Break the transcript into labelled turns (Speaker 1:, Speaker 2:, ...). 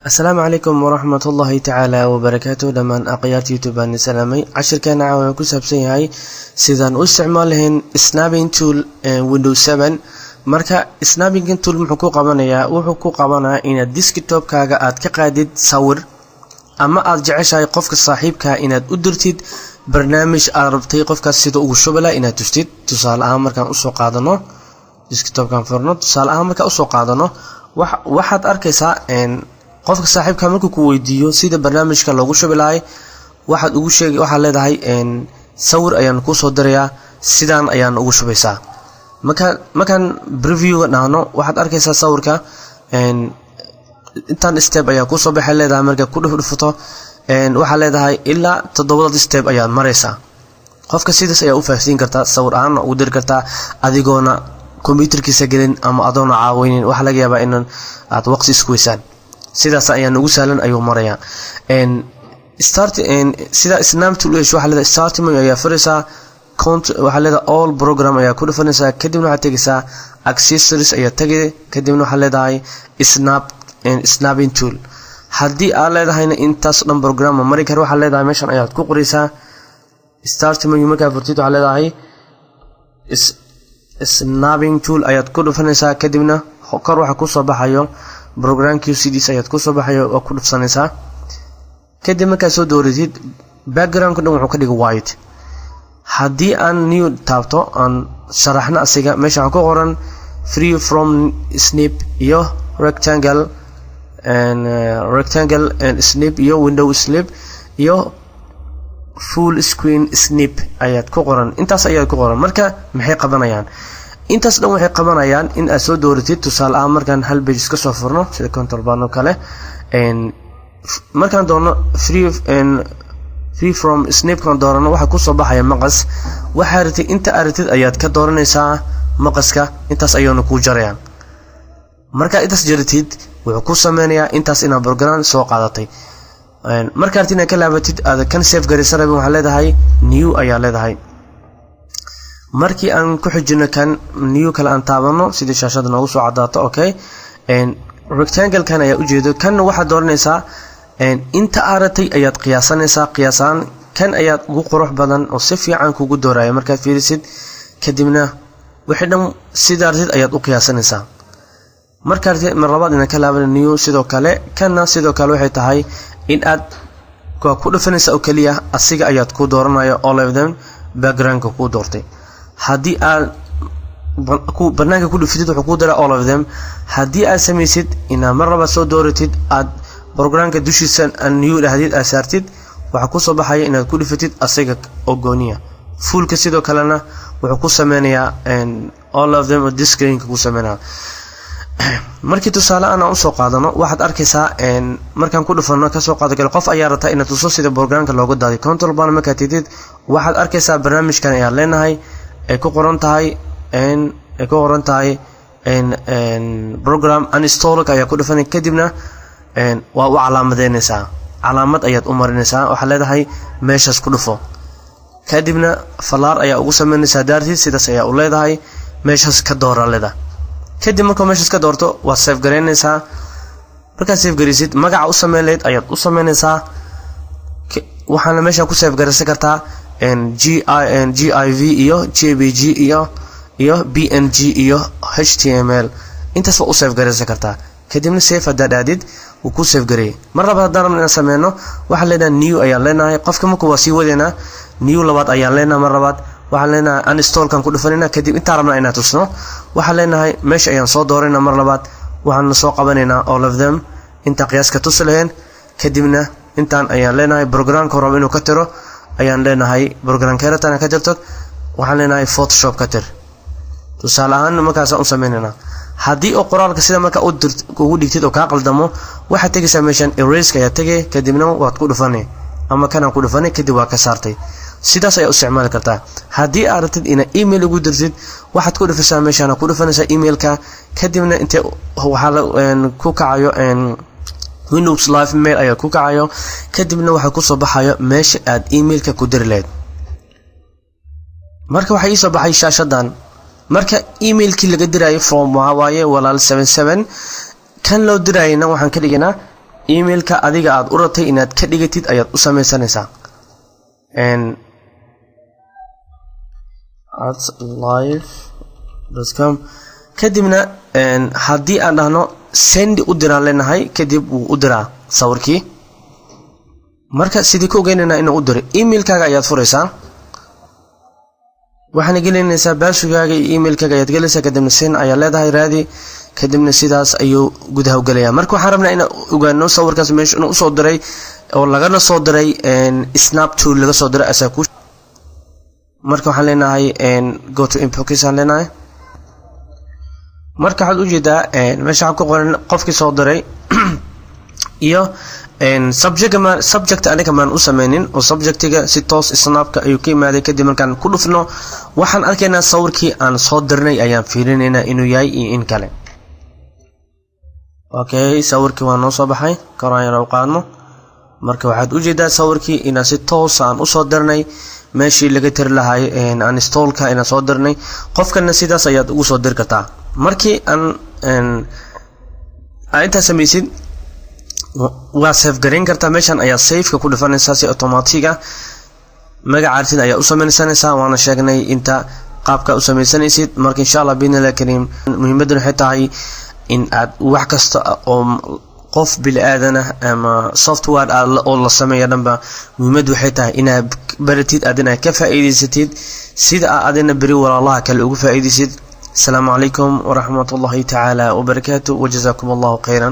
Speaker 1: السلام عليكم ورحمة الله تعالى وبركاته. لمن أقيات يوتيوب أن سلامي عشر كان عاون كسب سيهاي سيدان استعمالهن سنابين تول ويندوز 7 marka snapping tool muxuu ku qabanayaa wuxuu ku qabanaa in desktop kaaga aad ka qaadid sawir ama aad jeceshahay qofka saaxiibka inaad u dirtid barnaamij aad rabtay qofkaas sida ugu shubala inaad tustid. tusaale ahaan markaan u soo qaadano desktop kan furno, tusaale ahaan markaan u soo qaadano waxaad arkaysaa qofka saaxiibka markuu ku weydiiyo sida barnaamijka loogu shubi lahay waxaad ugu sheegay waxa leedahay sawir ayaan ku soo dirayaa sidaan ayaan ugu shubaysaa. markaan preview naano waxaad arkaysaa sawirka intaan step ayaa ku soo baxay leedahay marka ku dhufto waxa leedahay ilaa 7 step ayaad maraysaa. qofka sidaas ayaa u faahfaahin kartaa sawir aan ugu dir kartaa adigoona computerkiisa gelin ama adoona caawinin. waxa laga yaabaa in aad waqti isku weysaan sidaas ayaan ugu sahlan ayuu marayaa. start sida snap tool waxa leedahay start menu ayaa furaysaa waxa leedahay all program ayaa ku dhufanaysaa kadibna waxaad tagaysaa accessories ayaa tagay kadibna waxa leedahay snapping tool. haddii aad leedahayna intaas dhan program mari kar waxa leedahay meeshan ayaad ku qoraysaa start menu markaa furtid waxa leedahay snapping tool ayaad ku dhufanaysaa kadibna kor waxa ku soo baxayo program QCDs ayaad ku soo baxayo oo ku dhufsanaysaa. kadib markaa soo dooratid background dhan wuxuu ka dhigay white. haddii aan new taabto aan sharaxna asiga meesha ku qoran free from snip iyo rectangle and snip iyo window snip iyo full screen snip ayaad ku qoran. intaas ayaad ku qoran. marka maxay qabanayaan intaas dhan waxay qabanayaan in aad soo dooratid. tusaale ahaan markaan hal page iska soo furno sida control bar oo kale markaan doono free from snip kan doorano waxa ku soo baxaya maqas. waxa rabtid inta aritid ayaad ka dooranaysaa maqaska intaas ayuuna ku jarayaan. marka intaas jaritid wuxuu ku sameynayaa intaas ina program soo qaadatay. marka aad ka laabatid aad kan save garaysan rabin waxa leedahay new ayaa leedahay. markii aan ku xijino kan new kala aan taabano sidii shaashada noogu soo cadaato okay rectangle kan ayaa u jeedo kan waxa dooranaysaa inta aratay ayaad qiyaasanaysaa qiyaasaan kan ayaad ugu qurux badan oo si fiican kugu doorayo markaad fiirisid kadibna wixii dhan sidaartid ayaad u qiyaasanaysaa. markaad mar labaad ina ka laaban new sidoo kale kana sidoo kale waxay tahay in aad ku dhufanaysaa oo kaliya asiga ayaad ku dooranayo all of them background ku doortay. haddii aad barnaamijka ku dhuftid wuxuu ku daraa all of them. haddii aad samaysid ina mar labaad soo dooratid aad programka dushiisa new dhahdid aad saartid waxa ku soo baxaya inaad ku dhufatid asiga oo gooniya. fullka sidoo kalena wuxuu ku sameynayaa all of them on this screen ku sameynaa. markii tusaale aan u soo qaadano waxaad arkaysaa markaan ku dhufano ka soo qaado qof ayaa rabta inaad tuso sida programka loogu daadiyo control bar markaad tidid waxaad arkaysaa barnaamijkan ayaa leenahay ay ku qoran tahay program uninstall ayaa ku dhufanay kadibna waa u calaamadeynaysaa calaamad ayaad u marinaysaa waxa leedahay meeshaas ku dhufo kadibna falaar ayaa ugu sameynaysaa daartii sidaas ayaa u leedahay meeshaas ka doora leedahay. kadib marka meeshaas ka doorto waa save gareynaysaa. markaad save garaysid magaca u sameeyleed ayaad u sameynaysaa waxaana meesha ku save garaysan kartaa GIV iyo JPG iyo PNG iyo HTML intaas waa u save garaysan kartaa. kadibna save hadaadid uu ku save gareeyay. mar labaad haddaan rabno inaan sameyno waxa leedahay new ayaa leenahay. qofka markuu waa sii wadeena new labaad ayaa leenahay. mar labaad waxa leenahay uninstall kan ku dhufanayna kadib inta rabna inaan tusno waxa leenahay meesha ayaan soo dooranayna. mar labaad waxaan soo qabanaynaa all of them inta qiyaaska tus lahayn kadibna intaan ayaan leenahay programka rabo inuu ka tiro ayaan leenahay programka yaratan ka tirto waxaan leenahay photoshop ka tir. tusaale ahaan markaas aan u sameeynaa haddii oo qoraalka sida marka ugu dhigtid oo ka qaldamo waxa tagaysaa meeshan erase ayaa tagay kadibna waad ku dhufanay ama kana ku dhufanay kadib waa ka saartay. sidaas ayaa u isticmaali kartaa. haddii aad rabtid ina email ugu dirtid waxaad ku dhufaysaa meeshaan ku dhufanaysaa emailka kadibna inta waxa ku kacayo Windows Live Mail ayaa ku kacayo kadibna waxa ku soo baxayo meesha aad emailka ku diri lahayd. marka waxa ii soo baxay shaashadan marka emailkii laga diraayo from waaye walaal 77 kan loo dirayna waxaan ka dhignaa emailka adiga aad u ratay inaad ka dhigatid ayaad u samaysanaysaa @live.com kadibna haddii aan dhahno send u diraan leenahay kadib wuu u diraa sawirkii. marka sidii ku ogeynayna inuu u diro emailkaaga ayaad furaysaa waxaana gelinaysaa baashigaaga iyo emailkaaga ayaad gelaysaa kadibna send ayaa leedahay raadi kadibna sidaas ayuu gudaha u galayaa. marka waxaan rabnaa inaan ogaano sawirkaas meesha inuu soo diray oo lagana soo diray snap tool laga soo diray asaa ku. marka waxaan leenahay go to inbox aan leenahay. marka waxaad u jeedaa meesha waxa ku qoran qofkii soo diray iyo subject aniga maan u sameynin oo subjectiga si toos snapka ayuu ka imaaday kadib markaan ku dhufno waxaan arkaynaa sawirkii aan soo dirnay ayaan fiirinaynaa inuu yahay iyo in kale. okay sawirkii waa noo soo baxay koraan yar u qaadno. marka waxaad u jeedaa sawirkii inaan si toos aan u soo dirnay meeshii laga tiri lahay uninstallka inaan soo dirnay qofkana sidaas ayaad ugu soo dir kartaa. markii aan inta samaysid waa save gareyn kartaa meeshan ayaa save-ka ku dhufanaysaa si automatic ah magacaartid ayaa u samaysanaysaa waana sheegnay inta qaabka u samaysanaysid. marka insha Allah biidnillaahi kariim muhiimaddu waxay tahay in aad wax kasta oo qof bil aadana ama software oo la sameeyo dhanba muhiimadu waxay tahay inaad baratid adina ka faa'iideysatid sida adina bari walaalaha kale ugu faa'iideysid. السلام عليكم ورحمة الله تعالى وبركاته وجزاكم الله خيرا.